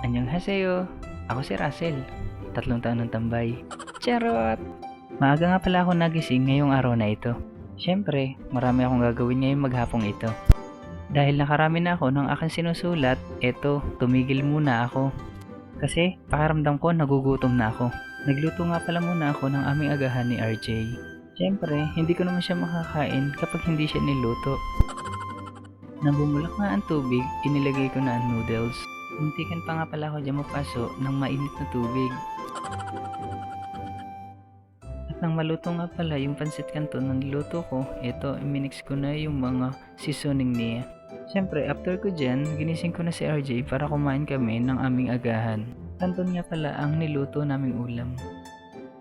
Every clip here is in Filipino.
Annyeonghaseyo, ako si Russell, 3 taon ng tambay. Charot! Maaga nga pala ako nagising ngayong araw na ito. Siyempre, marami akong gagawin ngayong maghapong ito. Dahil nakarami na ako ng aking sinusulat, eto, tumigil muna ako. Kasi pakiramdam ko nagugutom na ako. Nagluto nga pala muna ako ng aming agahan ni RJ. Siyempre, hindi ko naman siya makakain kapag hindi siya niluto. Nabumulak nga ang tubig, inilagay ko na ang noodles. Muntikan pa nga pala ako dyan mapaso ng mainit na tubig. At nang maluto nga pala yung pansit canton na niluto ko, eto, iminix ko na yung mga seasoning niya. Siyempre, after ko dyan, ginising ko na si RJ para kumain kami ng aming agahan. Canton nga pala ang niluto naming ulam.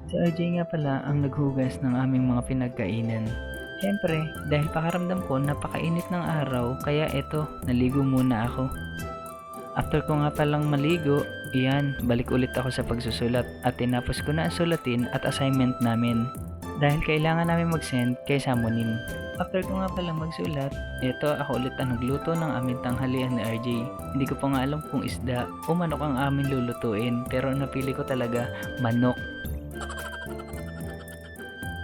Si RJ nga pala ang naghugas ng aming mga pinagkainan. Siyempre, dahil pakaramdam ko napakainit ng araw, kaya eto, naligo muna ako. After ko nga palang maligo, iyan, balik ulit ako sa pagsusulat at tinapos ko na ang sulatin at assignment namin. Dahil kailangan namin mag-send kay Samonin. After ko nga palang magsulat, eto ako ulit ang nagluto ng aming tanghalian ni RJ. Hindi ko pa nga alam kung isda o manok ang aming lulutuin, pero napili ko talaga manok.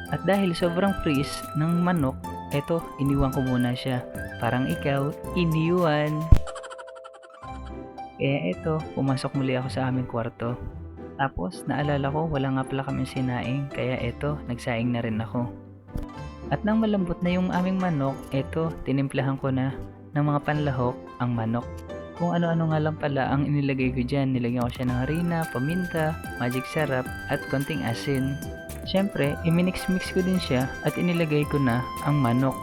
At dahil sobrang freeze ng manok, eto, iniwan ko muna siya. Parang ikaw, iniwan. Kaya eto, pumasok muli ako sa aming kwarto. Tapos, naalala ko, wala nga pala kaming sinaing, kaya eto, nagsaing na rin ako. At nang malambot na yung aming manok, eto, tinimplahan ko na ng mga panlahok ang manok. Kung ano-ano nga lang pala ang inilagay ko dyan, nilagyan ko siya ng harina, paminta, magic sarap, at konting asin. Siyempre, iminix-mix ko din siya at inilagay ko na ang manok.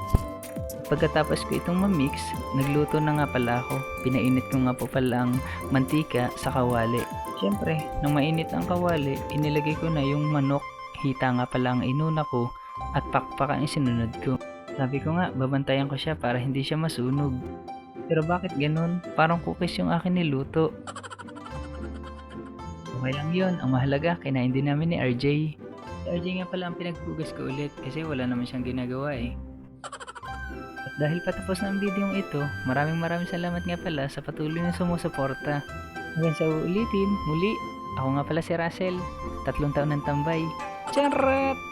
Pagkatapos ko itong mamix, nagluto na nga pala ako. Pinainit ko nga po pala ang mantika sa kawali. Siyempre, nang mainit ang kawali, inilagay ko na yung manok. Hita nga pala ang inuna ko at pakpak ang isinunod ko. Sabi ko nga, babantayan ko siya para hindi siya masunog. Pero bakit ganun? Parang cookies yung akin niluto. Okay lang yun. Ang mahalaga, kinain din namin ni RJ. Si RJ nga pala ang pinaghugas ko ulit kasi wala naman siyang ginagawa eh. At dahil patapos na ang video ito, maraming salamat nga pala sa patuloy na sumusuporta. Hanggang sa uulitin, muli, ako nga pala si Russell, 3 taon ng tambay. Charot!